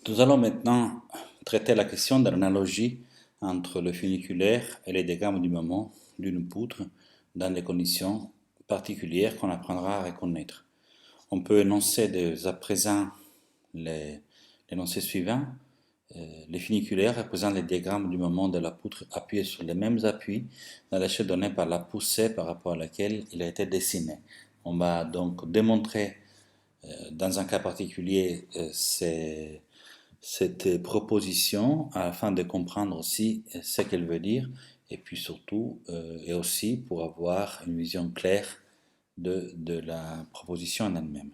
Nous allons maintenant traiter la question de l'analogie entre le funiculaire et les diagrammes du moment d'une poutre dans des conditions particulières qu'on apprendra à reconnaître. On peut énoncer dès à présent l'énoncé suivant. Les funiculaires représentent les diagrammes du moment de la poutre appuyée sur les mêmes appuis dans l'échelle donnée par la poussée par rapport à laquelle il a été dessiné. On va donc démontrer dans un cas particulier cette proposition afin de comprendre aussi ce qu'elle veut dire et puis surtout et aussi pour avoir une vision claire de la proposition en elle-même.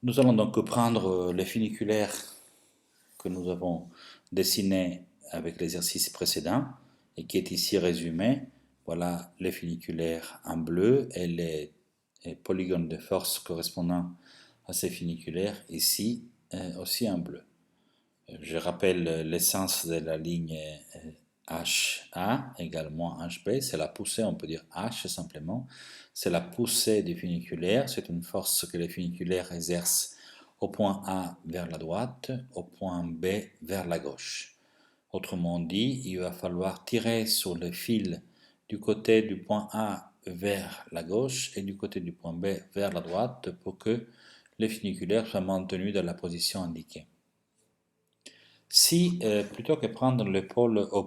Nous allons donc prendre les funiculaires que nous avons dessinés avec l'exercice précédent et qui est ici résumé. Voilà les funiculaires en bleu et les polygones de force correspondant à ces funiculaires ici aussi en bleu. Je rappelle l'essence de la ligne HA égale moins HB, c'est la poussée, on peut dire H simplement, c'est la poussée du funiculaire, c'est une force que le funiculaire exerce au point A vers la droite, au point B vers la gauche. Autrement dit, il va falloir tirer sur le fil du côté du point A vers la gauche et du côté du point B vers la droite pour que le funiculaire soit maintenu dans la position indiquée. Si, plutôt que prendre le pôle O'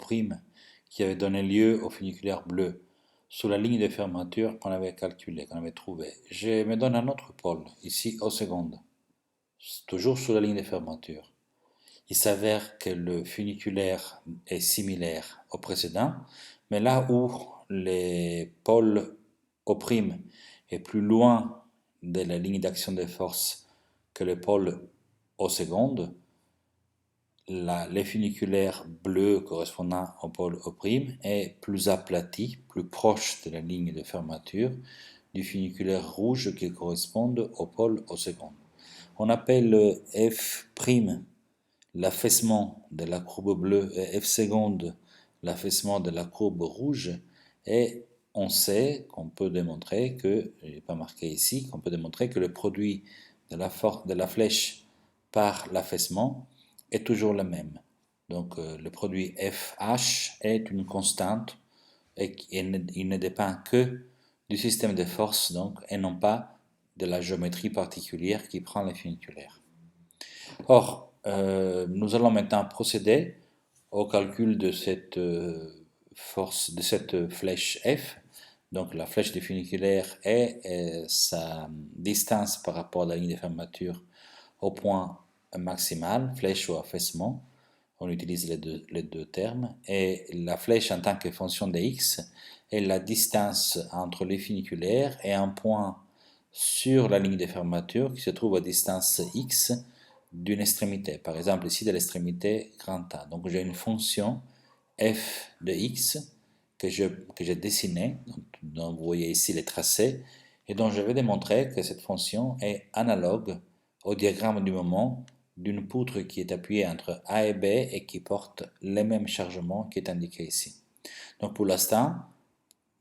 qui avait donné lieu au funiculaire bleu sous la ligne de fermeture qu'on avait calculée, qu'on avait trouvée, je me donne un autre pôle, ici au seconde, toujours sous la ligne de fermeture. Il s'avère que le funiculaire est similaire au précédent, mais là où le pôle O' est plus loin de la ligne d'action de force que le pôle O seconde, le funiculaire bleu correspondant au pôle O' est plus aplati, plus proche de la ligne de fermeture du funiculaire rouge qui correspond au pôle O seconde. On appelle F' l'affaissement de la courbe bleue et F seconde l'affaissement de la courbe rouge, et on sait qu'on peut démontrer que, je n'ai pas marqué ici, qu'on peut démontrer que le produit de la flèche par l'affaissement est toujours le même. Donc le produit FH est une constante et il ne dépend que du système de force donc, et non pas de la géométrie particulière qui prend le funiculaire. Or, nous allons maintenant procéder au calcul de cette force, de cette flèche F, donc la flèche du funiculaire et sa distance par rapport à la ligne de fermeture au point maximal, flèche ou affaissement, on utilise les deux termes, et la flèche en tant que fonction de x est la distance entre les funiculaires et un point sur la ligne de fermeture qui se trouve à distance x d'une extrémité, par exemple ici de l'extrémité grand A. Donc j'ai une fonction f de x que j'ai dessinée, donc vous voyez ici les tracés, et dont je vais démontrer que cette fonction est analogue au diagramme du moment d'une poutre qui est appuyée entre A et B et qui porte les mêmes chargements qui est indiqué ici. Donc pour l'instant,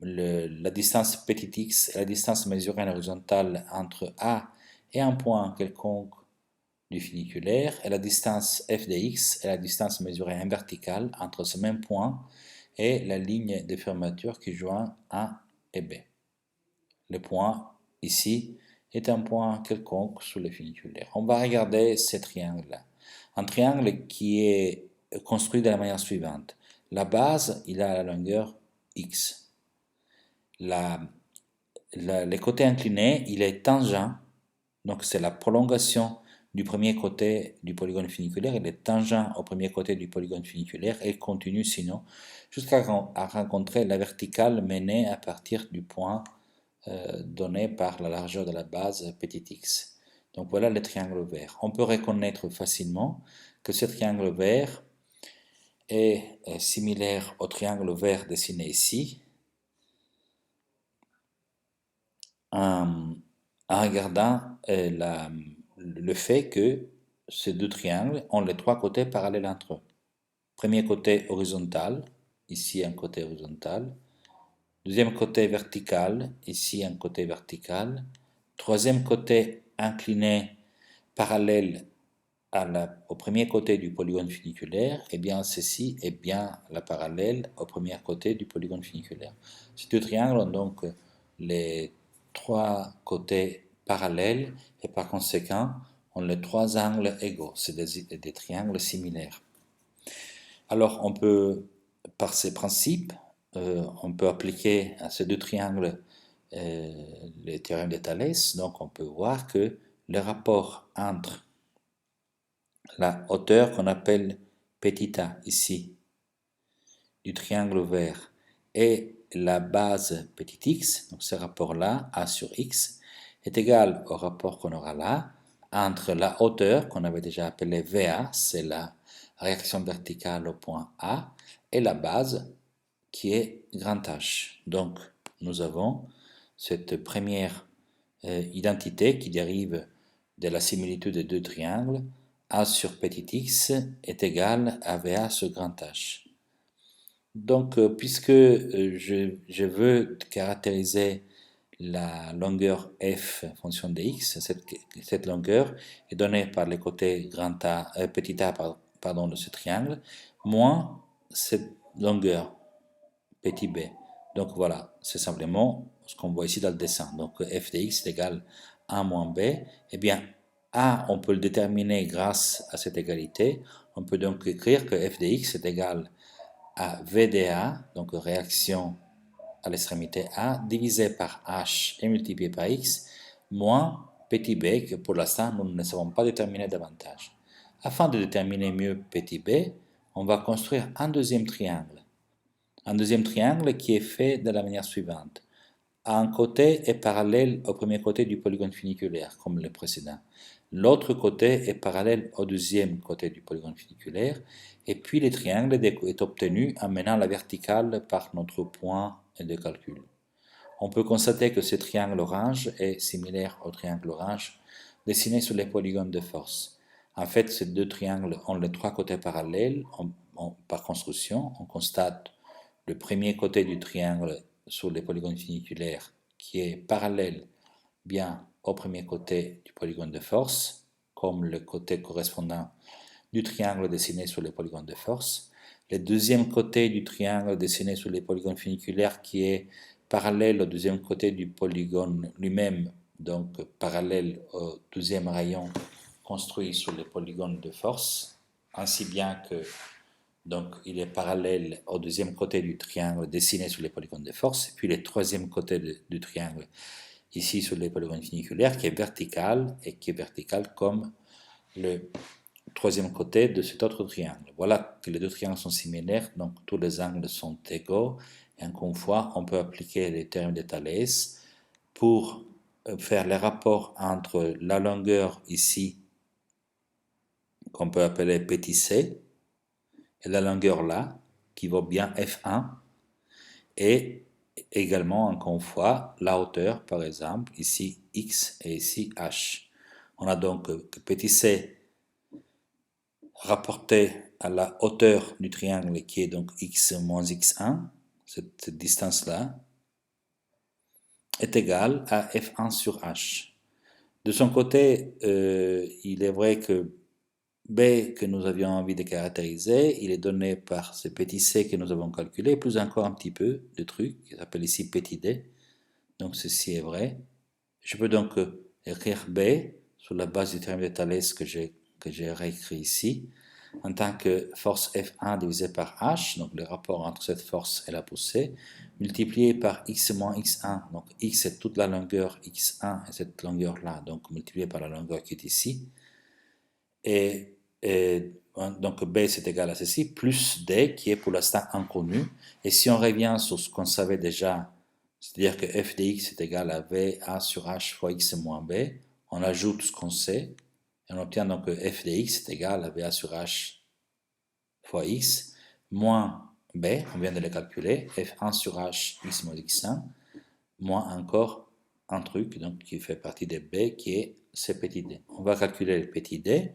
la distance petit x est la distance mesurée en horizontale entre A et un point quelconque du funiculaire, et la distance f de x est la distance mesurée en verticale entre ce même point et la ligne de fermeture qui joint A et B. Le point ici est un point quelconque sur le funiculaire. On va regarder ce triangle-là. Un triangle qui est construit de la manière suivante. La base, il a la longueur x. Le côté incliné, il est tangent, donc c'est la prolongation du premier côté du polygone funiculaire, il est tangent au premier côté du polygone funiculaire et continue sinon jusqu'à rencontrer la verticale menée à partir du point donné par la largeur de la base petit x. Donc voilà le triangle vert. On peut reconnaître facilement que ce triangle vert est similaire au triangle vert dessiné ici en regardant le fait que ces deux triangles ont les trois côtés parallèles entre eux. Premier côté horizontal, ici un côté horizontal. Deuxième côté vertical, ici un côté vertical. Troisième côté incliné parallèle au premier côté du polygone funiculaire, eh bien ceci est bien la parallèle au premier côté du polygone funiculaire. Ces deux triangles ont donc les trois côtés parallèles et par conséquent ont les trois angles égaux. C'est des triangles similaires. Alors on peut, par ces principes, on peut appliquer à ces deux triangles le théorème de Thalès. Donc on peut voir que le rapport entre la hauteur qu'on appelle petit a ici, du triangle vert, et la base petit x, donc ce rapport-là, a sur x, est égal au rapport qu'on aura là, entre la hauteur, qu'on avait déjà appelée VA, c'est la réaction verticale au point A, et la base, qui est grand H. Donc, nous avons cette première identité qui dérive de la similitude des deux triangles. A sur petit x est égal à VA sur grand H. Donc, puisque je veux caractériser la longueur f fonction de x, cette longueur est donnée par les côtés grand A, petit a pardon, de ce triangle, moins cette longueur petit b. Donc voilà, c'est simplement ce qu'on voit ici dans le dessin. Donc f de x est égal à 1 moins b. Eh bien, a, on peut le déterminer grâce à cette égalité. On peut donc écrire que f de x est égal à v de a, donc réaction à l'extrémité a, divisé par h et multiplié par x, moins petit b, que pour l'instant nous ne savons pas déterminer davantage. Afin de déterminer mieux petit b, on va construire un deuxième triangle. Un deuxième triangle qui est fait de la manière suivante. Un côté est parallèle au premier côté du polygone funiculaire, comme le précédent. L'autre côté est parallèle au deuxième côté du polygone funiculaire. Et puis le triangle est obtenu en menant la verticale par notre point de calcul. On peut constater que ce triangle orange est similaire au triangle orange dessiné sur les polygones de force. En fait, ces deux triangles ont les trois côtés parallèles. Par construction, on constate le premier côté du triangle sur les polygones funiculaires qui est parallèle bien au premier côté du polygone de force, comme le côté correspondant du triangle dessiné sur les polygones de force. Le deuxième côté du triangle dessiné sur les polygones funiculaires qui est parallèle au deuxième côté du polygone lui-même, donc parallèle au deuxième rayon construit sur les polygones de force, ainsi bien que donc il est parallèle au deuxième côté du triangle dessiné sur les polygones de force, et puis le troisième côté du triangle ici sur les polygones funiculaires qui est vertical et qui est vertical comme le troisième côté de cet autre triangle. Voilà que les deux triangles sont similaires, donc tous les angles sont égaux. Et encore une fois, on peut appliquer les termes de Thalès pour faire les rapports entre la longueur ici, qu'on peut appeler petit c, et la longueur là, qui vaut bien f1, et également, encore une fois, la hauteur, par exemple, ici x et ici h. On a donc que petit c rapporté à la hauteur du triangle qui est donc x moins x1, cette distance-là, est égale à f1 sur h. De son côté, il est vrai que b que nous avions envie de caractériser, il est donné par ce petit c que nous avons calculé, plus encore un petit peu de truc, qui s'appelle ici petit d. Donc ceci est vrai. Je peux donc écrire b sur la base du théorème de Thalès que j'ai réécrit ici, en tant que force F1 divisé par H, donc le rapport entre cette force et la poussée, multiplié par x moins x1, donc x est toute la longueur x1 et cette longueur-là, donc multiplié par la longueur qui est ici, et donc b c'est égal à ceci, plus d qui est pour l'instant inconnu, et si on revient sur ce qu'on savait déjà, c'est-à-dire que f de x est égal à va sur h fois x moins b, on ajoute ce qu'on sait, et on obtient donc que f de x est égal à va sur h fois x, moins b, on vient de le calculer, f1 sur h, x moins x1, moins encore un truc donc, qui fait partie de b, qui est ce petit d. On va calculer le petit d,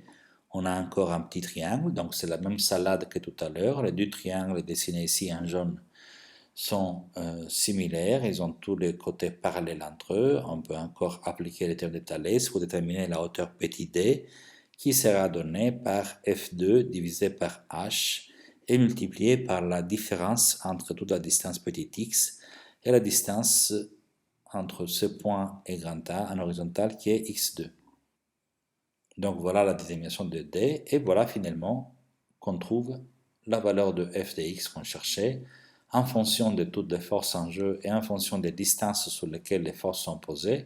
on a encore un petit triangle, donc c'est la même salade que tout à l'heure, les deux triangles dessinés ici en jaune sont similaires, ils ont tous les côtés parallèles entre eux, on peut encore appliquer les termes de Thalès pour déterminer la hauteur petit d, qui sera donné par f2 divisé par h et multiplié par la différence entre toute la distance petit x et la distance entre ce point et grand A en horizontal qui est x2. Donc voilà la détermination de D, et voilà finalement qu'on trouve la valeur de f de x qu'on cherchait en fonction de toutes les forces en jeu et en fonction des distances sur lesquelles les forces sont posées.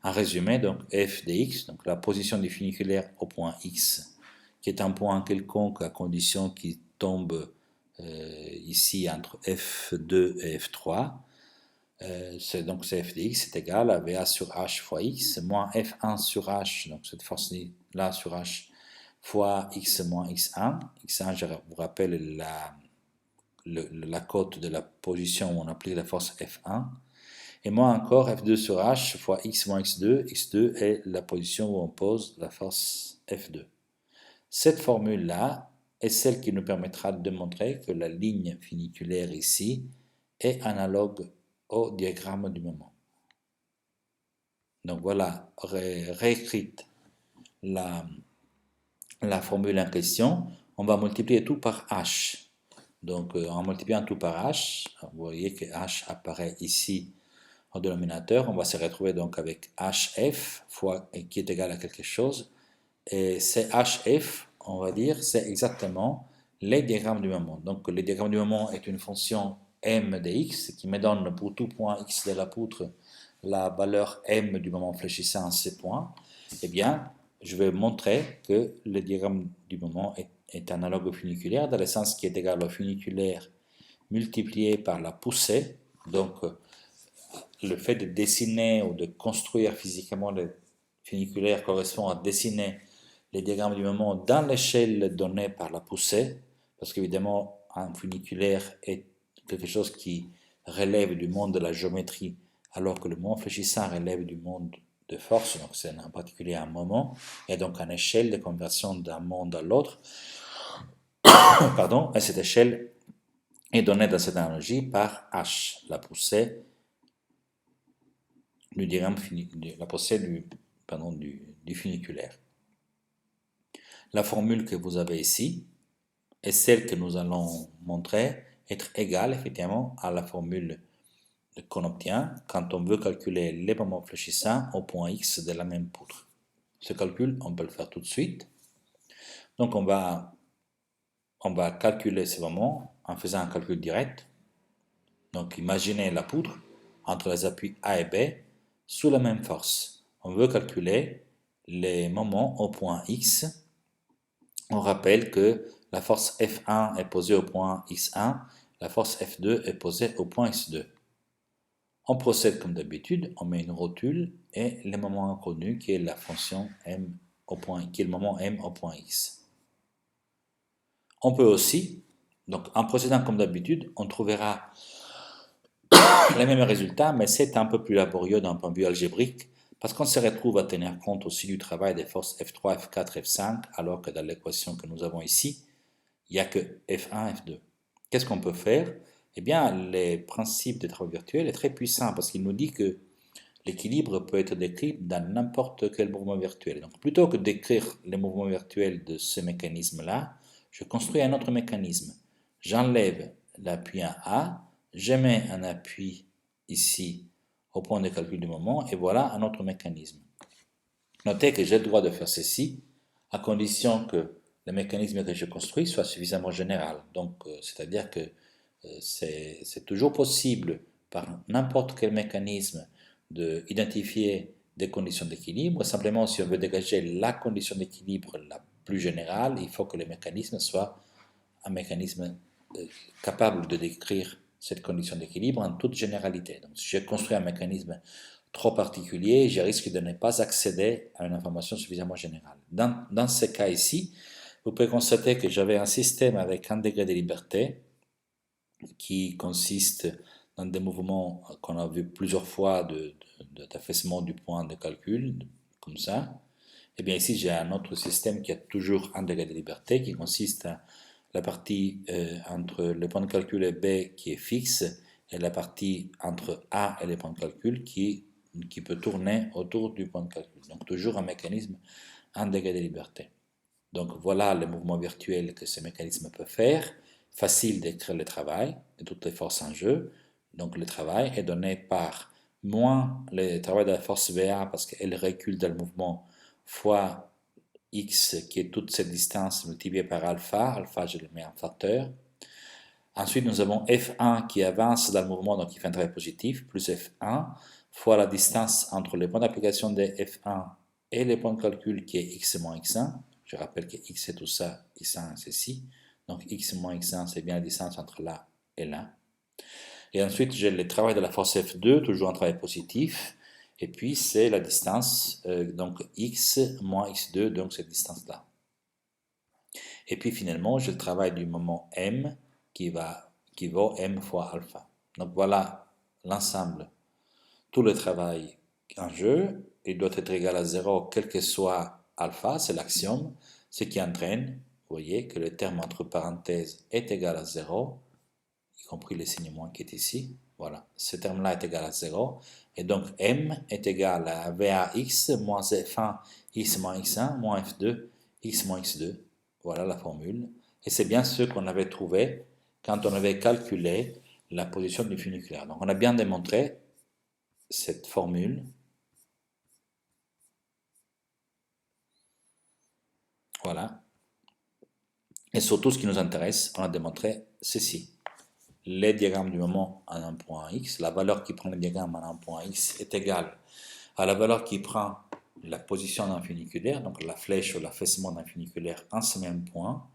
En résumé, donc f de x, donc la position du funiculaire au point x, qui est un point quelconque à condition qu'il tombe ici entre f2 et f3. Donc f de x est égal à va sur h fois x moins f1 sur h, donc cette force-là sur h, fois x moins x1. x1, je vous rappelle la cote de la position où on applique la force f1. Et moins encore f2 sur h fois x moins x2. x2 est la position où on pose la force f2. Cette formule-là est celle qui nous permettra de démontrer que la ligne funiculaire ici est analogue au diagramme du moment. Donc voilà, réécrite la formule en question, on va multiplier tout par h. Donc en multipliant tout par h, vous voyez que h apparaît ici au dénominateur, on va se retrouver donc avec hf fois, qui est égal à quelque chose, et c'est hf, on va dire, c'est exactement les diagrammes du moment. Donc le diagramme du moment est une fonction m de x qui me donne pour tout point x de la poutre la valeur m du moment fléchissant à ces points. Eh bien, je vais montrer que le diagramme du moment est analogue au funiculaire, dans le sens qui est égal au funiculaire multiplié par la poussée. Donc, le fait de dessiner ou de construire physiquement le funiculaire correspond à dessiner les diagrammes du moment dans l'échelle donnée par la poussée, parce qu'évidemment, un funiculaire est quelque chose qui relève du monde de la géométrie, alors que le moment fléchissant relève du monde de force, donc c'est en particulier un moment, et donc une échelle de conversion d'un monde à l'autre. Pardon, et cette échelle est donnée dans cette analogie par h, la poussée du diagramme la poussée du funiculaire. La formule que vous avez ici est celle que nous allons montrer être égale effectivement à la formule qu'on obtient quand on veut calculer les moments fléchissants au point x de la même poutre. Ce calcul, on peut le faire tout de suite. Donc on va calculer ces moments en faisant un calcul direct. Donc imaginez la poutre entre les appuis A et B sous la même force. On veut calculer les moments au point x. On rappelle que la force F1 est posée au point x1, la force F2 est posée au point x2. On procède comme d'habitude, on met une rotule et le moment inconnu qui est la fonction m au point, qui est le moment m au point x. On peut aussi, donc en procédant comme d'habitude, on trouvera les mêmes résultats, mais c'est un peu plus laborieux d'un point de vue algébrique, parce qu'on se retrouve à tenir compte aussi du travail des forces F3, F4, F5, alors que dans l'équation que nous avons ici, il n'y a que F1, F2. Qu'est-ce qu'on peut faire? Eh bien, le principe des travaux virtuels est très puissant, parce qu'il nous dit que l'équilibre peut être décrit dans n'importe quel mouvement virtuel. Donc, plutôt que d'écrire les mouvements virtuels de ce mécanisme-là, je construis un autre mécanisme. J'enlève l'appui en A, je mets un appui ici au point de calcul du moment, et voilà un autre mécanisme. Notez que j'ai le droit de faire ceci à condition que le mécanisme que je construis soit suffisamment général. Donc, c'est-à-dire que c'est toujours possible, par n'importe quel mécanisme, d'identifier des conditions d'équilibre. Simplement, si on veut dégager la condition d'équilibre la plus générale, il faut que le mécanisme soit un mécanisme capable de décrire cette condition d'équilibre en toute généralité. Donc, si je construis un mécanisme trop particulier, je risque de ne pas accéder à une information suffisamment générale. Dans ce cas ici, vous pouvez constater que j'avais un système avec un degré de liberté qui consiste dans des mouvements qu'on a vu plusieurs fois d'affaissement du point de calcul, comme ça. Et bien ici, j'ai un autre système qui a toujours un degré de liberté qui consiste à la partie entre le point de calcul et B qui est fixe et la partie entre A et le point de calcul qui peut tourner autour du point de calcul. Donc toujours un mécanisme, un degré de liberté. Donc voilà le mouvement virtuel que ce mécanisme peut faire. Facile d'écrire le travail, de toutes les forces en jeu. Donc le travail est donné par moins le travail de la force VA parce qu'elle recule dans le mouvement fois x qui est toute cette distance multipliée par alpha. Alpha, je le mets en facteur. Ensuite, nous avons F1 qui avance dans le mouvement, donc qui fait un travail positif, plus F1, fois la distance entre les points d'application de F1 et les points de calcul qui est x moins x1. Je rappelle que x c'est tout ça, x1 c'est ci. Donc x moins x1 c'est bien la distance entre là et là. Et ensuite j'ai le travail de la force F2, toujours un travail positif. Et puis c'est la distance, donc x moins x2, donc cette distance-là. Et puis finalement j'ai le travail du moment m qui vaut m fois alpha. Donc voilà l'ensemble. Tout le travail en jeu, il doit être égal à 0, quel que soit alpha, c'est l'axiome, ce qui entraîne, vous voyez, que le terme entre parenthèses est égal à 0, y compris le signe moins qui est ici. Voilà, ce terme-là est égal à 0. Et donc m est égal à VAX moins F1 x moins x1 moins F2 x moins x2. Voilà la formule. Et c'est bien ce qu'on avait trouvé quand on avait calculé la position du funiculaire. Donc on a bien démontré cette formule. Voilà. Et surtout, ce qui nous intéresse, on a démontré ceci. Les diagrammes du moment en un point X, la valeur qui prend le diagramme en un point X est égale à la valeur qui prend la position d'un funiculaire, donc la flèche ou l'affaissement d'un funiculaire en ce même point,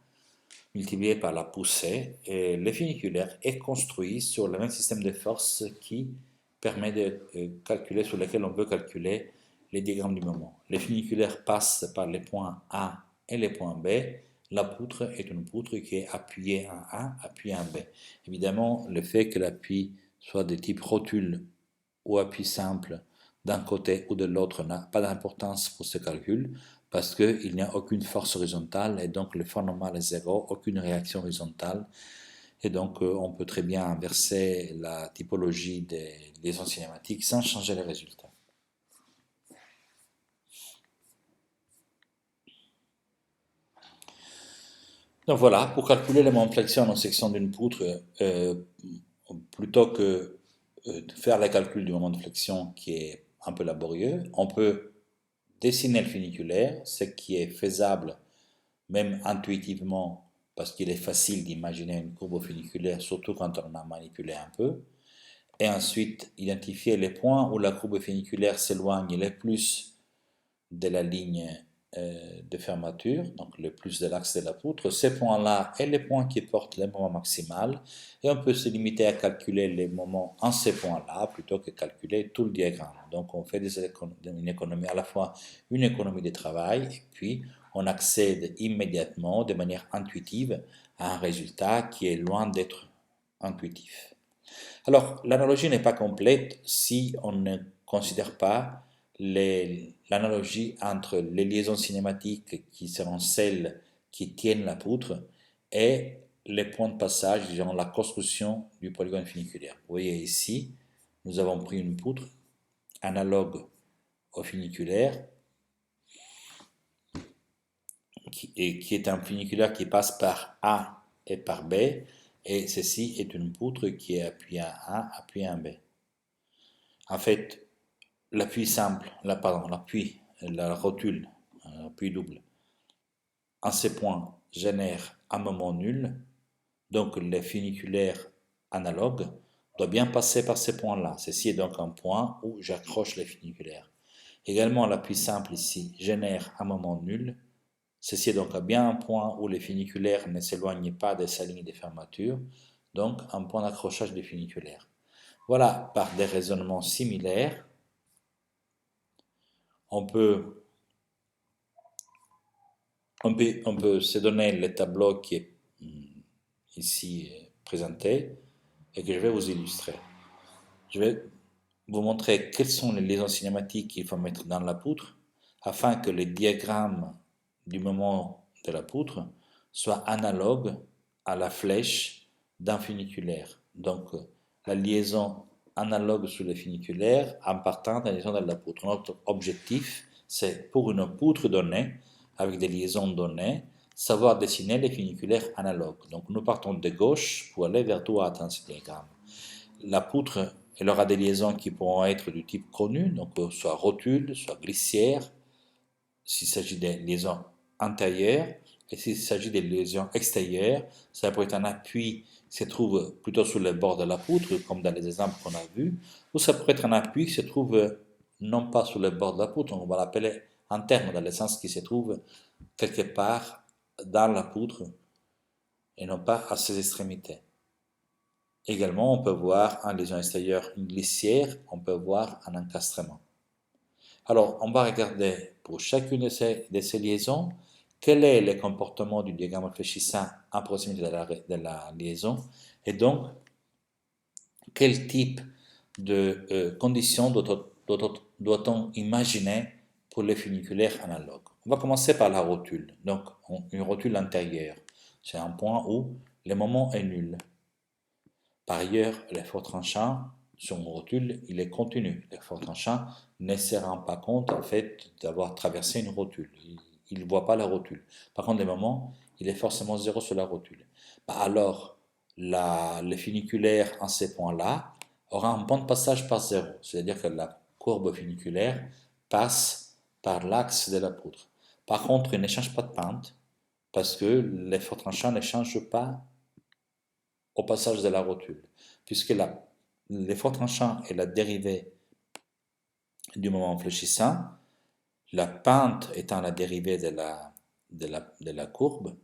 multiplié par la poussée. Et le funiculaire est construit sur le même système de force qui permet de calculer, sur lequel on peut calculer les diagrammes du moment. Les funiculaires passent par les points A et les points B. La poutre est une poutre qui est appuyée en A, appuyée en B. Évidemment, le fait que l'appui soit de type rotule ou appui simple d'un côté ou de l'autre n'a pas d'importance pour ce calcul parce qu'il n'y a aucune force horizontale et donc le fond normal est zéro, aucune réaction horizontale. Et donc on peut très bien inverser la typologie des liaisons cinématiques sans changer les résultats. Donc voilà, pour calculer les moments de flexion en section d'une poutre, plutôt que de faire le calcul du moment de flexion qui est un peu laborieux, on peut dessiner le funiculaire, ce qui est faisable même intuitivement parce qu'il est facile d'imaginer une courbe funiculaire, surtout quand on a manipulé un peu, et ensuite identifier les points où la courbe funiculaire s'éloigne le plus de la ligne de fermeture, donc le plus de l'axe de la poutre. Ces points-là est les points qui portent le moment maximal, et on peut se limiter à calculer les moments en ces points-là plutôt que calculer tout le diagramme. Donc on fait une économie, à la fois une économie de travail, et puis on accède immédiatement, de manière intuitive, à un résultat qui est loin d'être intuitif. Alors, l'analogie n'est pas complète si on ne considère pas l'analogie entre les liaisons cinématiques qui seront celles qui tiennent la poutre et les points de passage, disons la construction du polygone funiculaire. Vous voyez ici, nous avons pris une poutre analogue au funiculaire qui est un funiculaire qui passe par A et par B, et ceci est une poutre qui est appuyée à A, appuyée à B. En fait, l'appui simple, l'appui, la rotule, l'appui double, en ces points génère un moment nul, donc le funiculaire analogue doit bien passer par ces points-là. Ceci est donc un point où j'accroche le funiculaire. Également, l'appui simple ici génère un moment nul. Ceci est donc bien un point où le funiculaire ne s'éloigne pas de sa ligne de fermeture, donc un point d'accrochage du funiculaire. Voilà, par des raisonnements similaires, on peut se donner le tableau qui est ici présenté et que je vais vous illustrer. Je vais vous montrer quelles sont les liaisons cinématiques qu'il faut mettre dans la poutre afin que le diagramme du moment de la poutre soit analogue à la flèche d'un funiculaire. Donc, la liaison analogue sur le funiculaire en partant de la liaison de la poutre. Notre objectif, c'est pour une poutre donnée, avec des liaisons données, savoir dessiner les funiculaires analogues. Donc nous partons de gauche pour aller vers droite dans ce diagramme. La poutre, elle aura des liaisons qui pourront être du type connu, donc soit rotule, soit glissière, s'il s'agit des liaisons antérieures, et s'il s'agit des liaisons extérieures, ça peut être un appui qui se trouve plutôt sur le bord de la poutre, comme dans les exemples qu'on a vus, ou ça peut être un appui qui se trouve non pas sur le bord de la poutre, on va l'appeler interne, dans le sens qui se trouve quelque part dans la poutre, et non pas à ses extrémités. Également, on peut voir en liaison extérieure une glissière, on peut voir un encastrement. Alors, on va regarder pour chacune de ces liaisons quel est le comportement du diagramme réfléchissant à proximité de la liaison et donc quel type de conditions doit-on imaginer pour les funiculaires analogues. On va commencer par la rotule, donc une rotule antérieure. C'est un point où le moment est nul. Par ailleurs, l'effort tranchant sur une rotule, il est continu. L'effort tranchant ne se rend pas compte en fait d'avoir traversé une rotule. Il ne voit pas la rotule. Par contre, le moment, il est forcément zéro sur la rotule. Alors, le funiculaire en ces points-là aura un point de passage par zéro. C'est-à-dire que la courbe funiculaire passe par l'axe de la poutre. Par contre, il ne change pas de pente parce que l'effort tranchant ne change pas au passage de la rotule, puisque l'effort tranchant est la dérivée du moment fléchissant, la pente étant la dérivée de la courbe,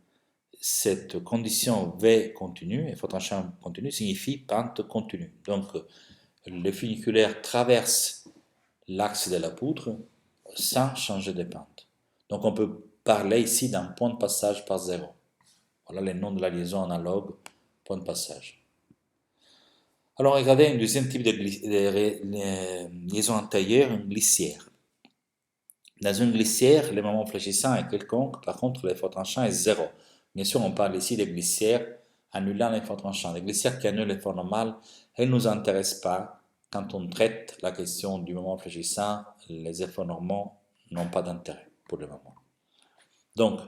cette condition V continue, effort tranchant continu, signifie pente continue. Donc, le funiculaire traverse l'axe de la poutre sans changer de pente. Donc, on peut parler ici d'un point de passage par zéro. Voilà le nom de la liaison analogue, point de passage. Alors, regardez un deuxième type de liaison antérieure, une glissière. Dans une glissière, le moment fléchissant est quelconque, par contre, l'effort tranchant est zéro. Bien sûr, on parle ici des glissières annulant l'effort tranchant. Les glissières qui annulent l'effort normal, elles ne nous intéressent pas quand on traite la question du moment fléchissant. Les efforts normaux n'ont pas d'intérêt pour le moment. Donc,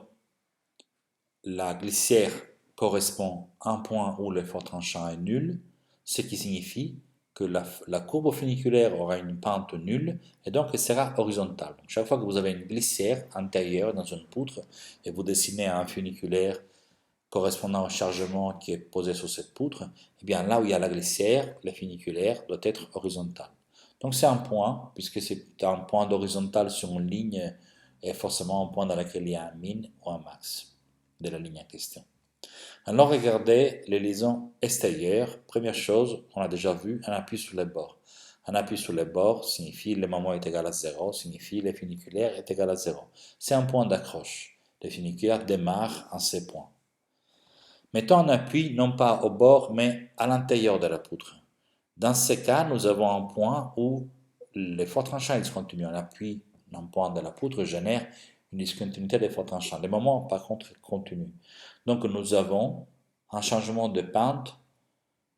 la glissière correspond à un point où l'effort tranchant est nul, ce qui signifie que la courbe funiculaire aura une pente nulle et donc elle sera horizontale. Donc, chaque fois que vous avez une glissière antérieure dans une poutre et vous dessinez un funiculaire correspondant au chargement qui est posé sur cette poutre, eh bien là où il y a la glissière, le funiculaire doit être horizontal. Donc c'est un point, puisque c'est un point d'horizontale sur une ligne, et forcément un point dans lequel il y a un min ou un max de la ligne en question. Alors regardez les liaisons extérieures. Première chose, on a déjà vu, un appui sur les bords. Un appui sur les bords signifie le moment est égal à 0, signifie le funiculaire est égal à 0. C'est un point d'accroche. Le funiculaire démarre en ces points. Mettons un appui non pas au bord, mais à l'intérieur de la poutre. Dans ce cas, nous avons un point où l'effort tranchant est discontinu. Un appui d'un point de la poutre génère une discontinuité d'effort tranchant. Le moment, par contre, est continu. Donc, nous avons un changement de pente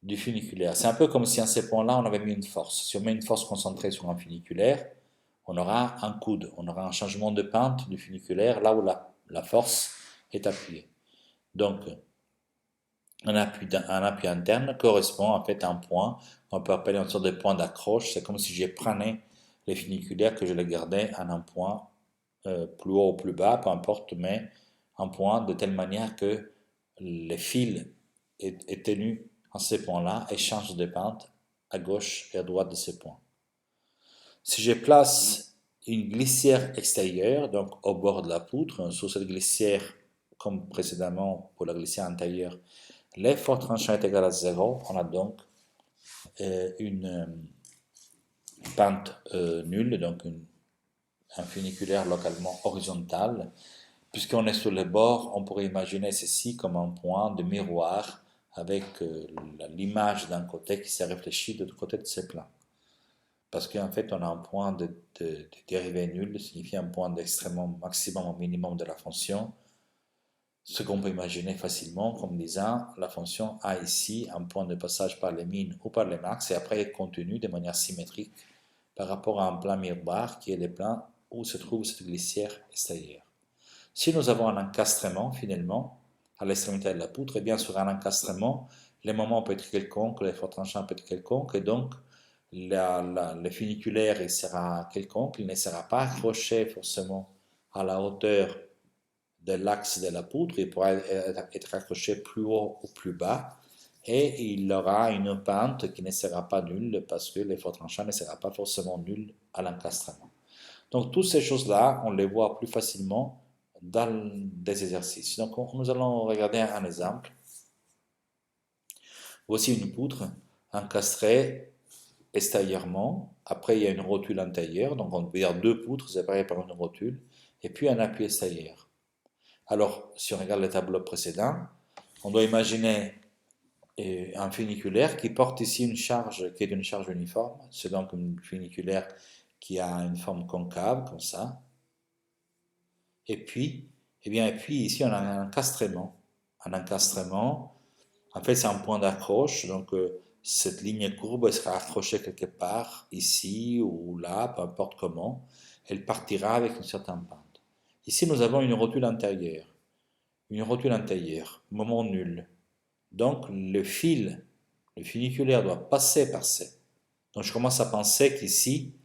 du funiculaire. C'est un peu comme si à ces points-là, on avait mis une force. Si on met une force concentrée sur un funiculaire, on aura un coude. On aura un changement de pente du funiculaire là où la force est appuyée. Donc, un appui interne correspond en fait à un point qu'on peut appeler une sorte de point d'accroche. C'est comme si je prenais les funiculaires que je les gardais à un point plus haut ou plus bas, peu importe, mais un point de telle manière que le fil est tenu en ces points-là et change de pente à gauche et à droite de ces points. Si je place une glissière extérieure, donc au bord de la poutre, sur cette glissière, comme précédemment pour la glissière antérieure, l'effort tranchant est égal à 0, on a donc une pente nulle, donc un funiculaire localement horizontal. Puisqu'on est sur le bord, on pourrait imaginer ceci comme un point de miroir avec l'image d'un côté qui s'est réfléchie de l'autre côté de ce plan. Parce qu'en fait, on a un point de dérivée nulle, signifie un point d'extrêmement maximum au minimum de la fonction. Ce qu'on peut imaginer facilement comme disant la fonction a ici un point de passage par les min ou par les max et après elle continue de manière symétrique par rapport à un plan miroir qui est le plan où se trouve cette glissière extérieure. Si nous avons un encastrement, finalement, à l'extrémité de la poutre, et bien sur un encastrement, les moments peuvent être quelconques, l'effort tranchant peut être quelconque, et donc le funiculaire il sera quelconque, il ne sera pas accroché forcément à la hauteur de l'axe de la poutre, il pourra être accroché plus haut ou plus bas, et il aura une pente qui ne sera pas nulle parce que l'effort tranchant ne sera pas forcément nul à l'encastrement. Donc toutes ces choses-là, on les voit plus facilement dans des exercices. Donc nous allons regarder un exemple. Voici une poutre encastrée extérieurement. Après, il y a une rotule intérieure. Donc on peut dire deux poutres séparées par une rotule. Et puis un appui extérieur. Alors, si on regarde le tableau précédent, on doit imaginer un funiculaire qui porte ici une charge qui est une charge uniforme. C'est donc une funiculaire qui a une forme concave, comme ça. Et puis, ici, on a un encastrement. Un encastrement, en fait, c'est un point d'accroche. Donc, cette ligne courbe elle sera accrochée quelque part, ici ou là, peu importe comment. Elle partira avec une certaine pente. Ici, nous avons une rotule intérieure. Une rotule intérieure, moment nul. Donc, le funiculaire doit passer par C. Donc, je commence à penser qu'ici,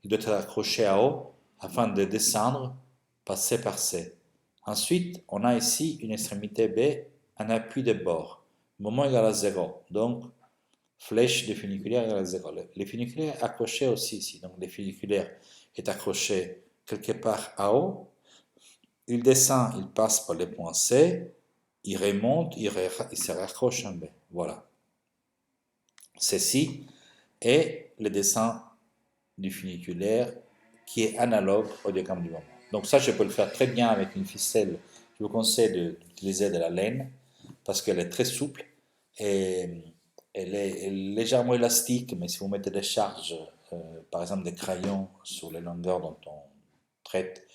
il doit être accroché à haut afin de descendre, passer par C. Ensuite, on a ici une extrémité B, un appui de bord, moment égal à 0. Donc, flèche de funiculaire égale à 0. Le funiculaire est accroché aussi ici. Donc, le funiculaire est accroché quelque part à haut. Il descend, il passe par les points C, il remonte, il se raccroche en B. Voilà. Ceci est le dessin du funiculaire qui est analogue au diagramme du moment. Donc ça, je peux le faire très bien avec une ficelle. Je vous conseille d'utiliser de la laine parce qu'elle est très souple et elle est légèrement élastique, mais si vous mettez des charges, par exemple des crayons sur les longueurs dont on traite,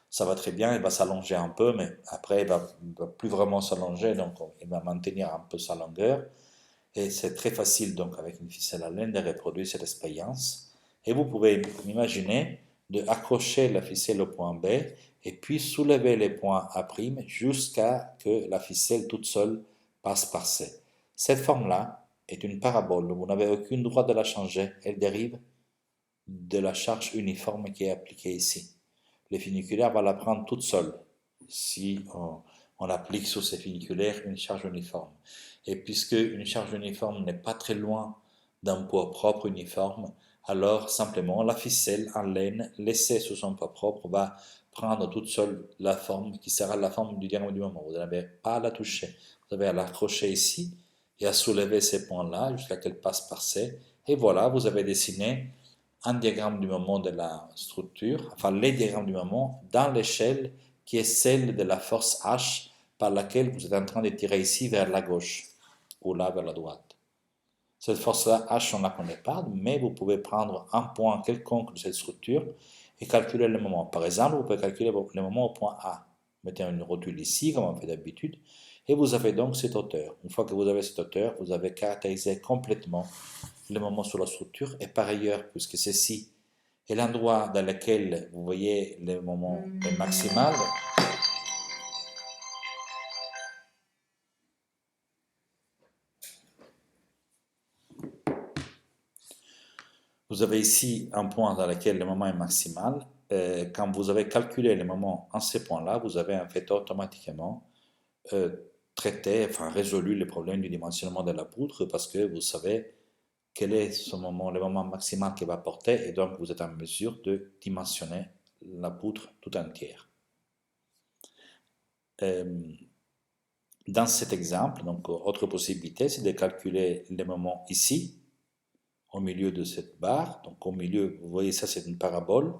ça va très bien, il va s'allonger un peu, mais après il va plus vraiment s'allonger, donc il va maintenir un peu sa longueur. Et c'est très facile donc avec une ficelle à laine de reproduire cette expérience. Et vous pouvez imaginer de accrocher la ficelle au point B et puis soulever les points A' jusqu'à que la ficelle toute seule passe par C. Cette forme-là est une parabole, vous n'avez aucun droit de la changer, elle dérive de la charge uniforme qui est appliquée ici. Le funiculaire va la prendre toute seule si on applique sur ces funiculaires une charge uniforme. Et puisque une charge uniforme n'est pas très loin d'un poids propre uniforme, alors simplement la ficelle en laine laissée sous son poids propre va prendre toute seule la forme qui sera la forme du diamètre du moment. Vous n'avez pas à la toucher. Vous avez à l'accrocher ici et à soulever ces points-là jusqu'à qu'elle passe par C. Et voilà, vous avez dessiné un diagramme du moment de la structure, enfin les diagrammes du moment dans l'échelle qui est celle de la force H par laquelle vous êtes en train de tirer ici vers la gauche ou là vers la droite. Cette force-là, H, on ne la connaît pas, mais vous pouvez prendre un point quelconque de cette structure et calculer le moment. Par exemple, vous pouvez calculer le moment au point A. Mettez une rotule ici, comme on fait d'habitude, et vous avez donc cette hauteur. Une fois que vous avez cette hauteur, vous avez caractérisé complètement le moment sur la structure. Et par ailleurs, puisque ceci est l'endroit dans lequel vous voyez le moment maximal, vous avez ici un point dans lequel le moment est maximal. Quand vous avez calculé le moment en ces points-là, vous avez en fait automatiquement traité, enfin résolu le problème du dimensionnement de la poutre parce que vous savez quel est ce moment, le moment maximal qu'il va porter et donc vous êtes en mesure de dimensionner la poutre tout entière. Dans cet exemple, donc autre possibilité, c'est de calculer le moment ici, au milieu de cette barre. Donc au milieu, vous voyez ça, c'est une parabole,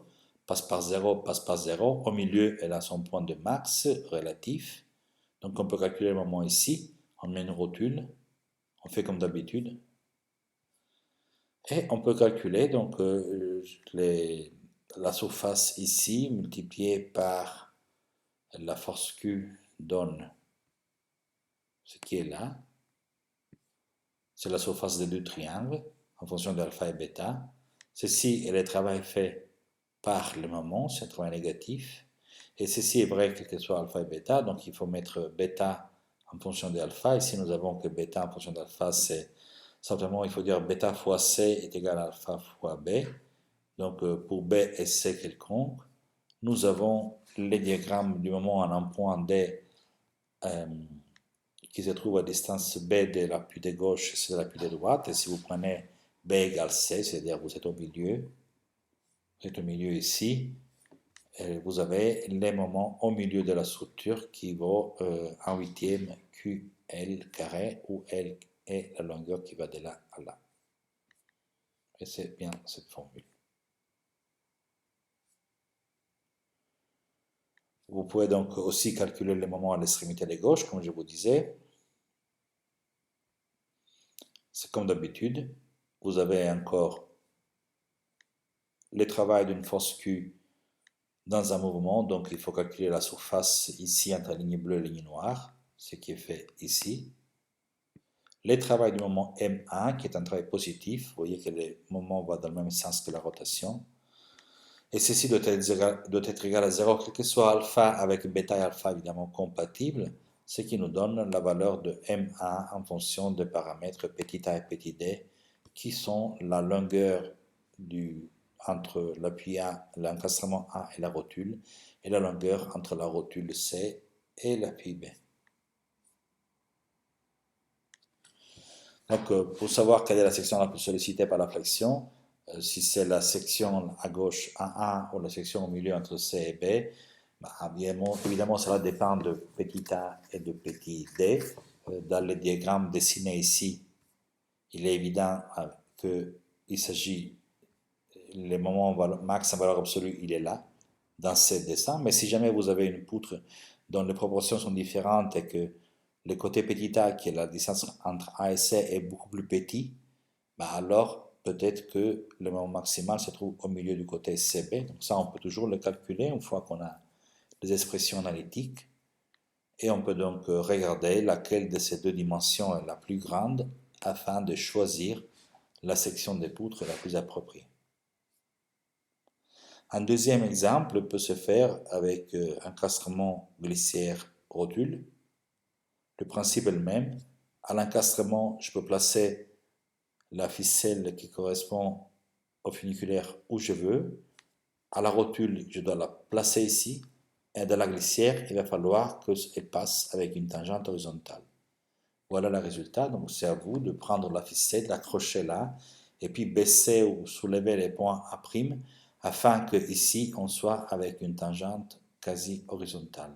passe par 0, passe par 0. Au milieu, elle a son point de max relatif. Donc on peut calculer le moment ici, on met une rotule, on fait comme d'habitude. Et on peut calculer donc la surface ici multipliée par la force Q donne ce qui est là. C'est la surface des deux triangles en fonction de alpha et bêta. Ceci est le travail fait par le moment, c'est un travail négatif. Et ceci est vrai quel que soit alpha et bêta, donc il faut mettre bêta en fonction de alpha. Ici, nous avons que bêta en fonction d'alpha, c'est simplement, il faut dire bêta fois c est égal à alpha fois b. Donc pour b et c quelconque, nous avons les diagrammes du moment en un point D euh, qui se trouve à distance b de l'appui de gauche et c de l'appui de droite. Et si vous prenez b égale c, c'est-à-dire vous êtes au milieu ici, et vous avez les moments au milieu de la structure qui vaut 1/8 QL carré, où L est la longueur qui va de là à là. Et c'est bien cette formule. Vous pouvez donc aussi calculer les moments à l'extrémité de gauche, comme je vous disais. C'est comme d'habitude. Vous avez encore le travail d'une force Q dans un mouvement, donc il faut calculer la surface ici entre la ligne bleue et la ligne noire, ce qui est fait ici. Le travail du moment M1, qui est un travail positif, vous voyez que le moment va dans le même sens que la rotation. Et ceci doit être égal à 0, quel que soit alpha avec bêta et alpha évidemment compatibles, ce qui nous donne la valeur de M1 en fonction des paramètres petit a et petit d, qui sont la longueur entre l'appui A, l'encastrement A et la rotule, et la longueur entre la rotule C et l'appui B. Donc, pour savoir quelle est la section la plus sollicitée par la flexion, si c'est la section à gauche A1 ou la section au milieu entre C et B, bah, évidemment, cela dépend de petit a et de petit d. Dans le diagramme dessiné ici, il est évident qu'il s'agit, le moment max en valeur absolue, il est là, dans ce dessin. Mais si jamais vous avez une poutre dont les proportions sont différentes et que le côté petit a, qui est la distance entre A et C, est beaucoup plus petit, bah alors peut-être que le moment maximal se trouve au milieu du côté CB. Donc ça, on peut toujours le calculer une fois qu'on a des expressions analytiques. Et on peut donc regarder laquelle de ces deux dimensions est la plus grande afin de choisir la section des poutres la plus appropriée. Un deuxième exemple peut se faire avec un encastrement glissière-rotule. Le principe est le même. À l'encastrement, je peux placer la ficelle qui correspond au funiculaire où je veux. À la rotule, je dois la placer ici. Et de la glissière, il va falloir qu'elle passe avec une tangente horizontale. Voilà le résultat. Donc c'est à vous de prendre la ficelle, d'accrocher là, et puis baisser ou soulever les points A' afin que ici on soit avec une tangente quasi horizontale,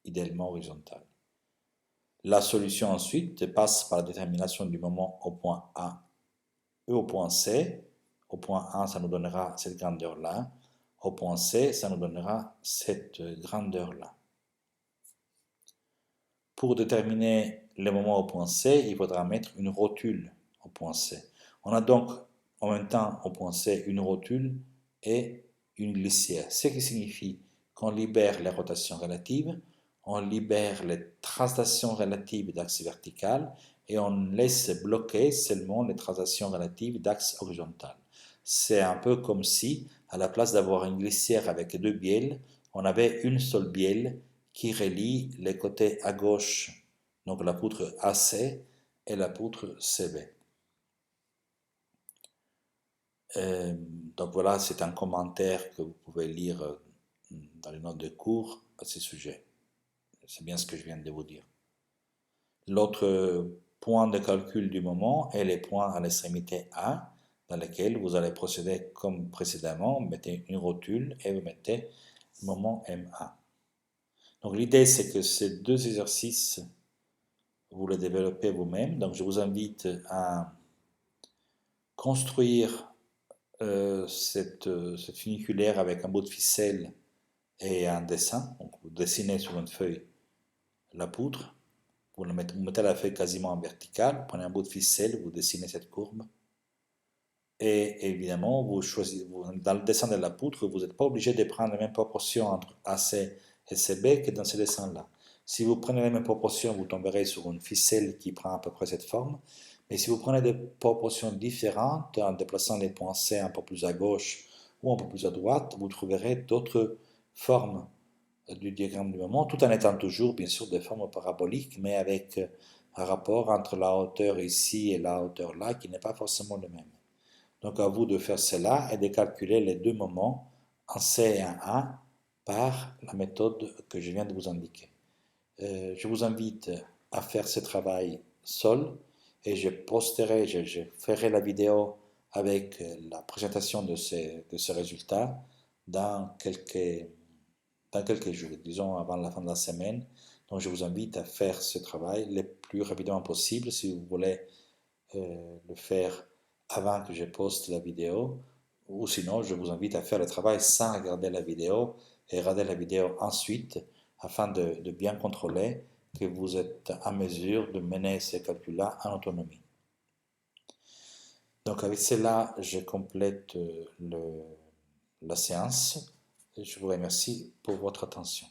idéalement horizontale. La solution ensuite passe par la détermination du moment au point A et au point C. Au point A, ça nous donnera cette grandeur-là. Au point C, ça nous donnera cette grandeur-là. Pour déterminer le moment au point C, il faudra mettre une rotule au point C. On a donc en même temps au point C une rotule et une glissière, ce qui signifie qu'on libère les rotations relatives, on libère les translations relatives d'axe vertical et on laisse bloquer seulement les translations relatives d'axe horizontal. C'est un peu comme si, à la place d'avoir une glissière avec deux bielles, on avait une seule bielle qui relie les côtés à gauche, donc la poutre AC et la poutre CB. Donc voilà, c'est un commentaire que vous pouvez lire dans les notes de cours à ce sujet. C'est bien ce que je viens de vous dire. L'autre point de calcul du moment est les points à l'extrémité A, dans lesquels vous allez procéder comme précédemment, vous mettez une rotule et vous mettez le moment M1. Donc l'idée c'est que ces deux exercices, vous les développez vous-même. Donc je vous invite à construire cette funiculaire avec un bout de ficelle et un dessin. Donc vous dessinez sur une feuille la poutre, vous mettez la feuille quasiment en verticale, vous prenez un bout de ficelle, vous dessinez cette courbe. Et évidemment, dans le dessin de la poutre, vous n'êtes pas obligé de prendre les mêmes proportions entre AC et CB que dans ce dessin-là. Si vous prenez les mêmes proportions, vous tomberez sur une ficelle qui prend à peu près cette forme. Mais si vous prenez des proportions différentes, en déplaçant les points C un peu plus à gauche ou un peu plus à droite, vous trouverez d'autres formes du diagramme du moment, tout en étant toujours, bien sûr, de forme parabolique, mais avec un rapport entre la hauteur ici et la hauteur là qui n'est pas forcément le même. Donc à vous de faire cela et de calculer les deux moments en C et en A par la méthode que je viens de vous indiquer. Je vous invite à faire ce travail seul et je posterai, je ferai la vidéo avec la présentation de ces résultats dans dans quelques jours, disons avant la fin de la semaine. Donc je vous invite à faire ce travail le plus rapidement possible si vous voulez le faire avant que je poste la vidéo, ou sinon je vous invite à faire le travail sans regarder la vidéo et regarder la vidéo ensuite afin de bien contrôler que vous êtes en mesure de mener ces calculs-là en autonomie. Donc avec cela, je complète la séance et je vous remercie pour votre attention.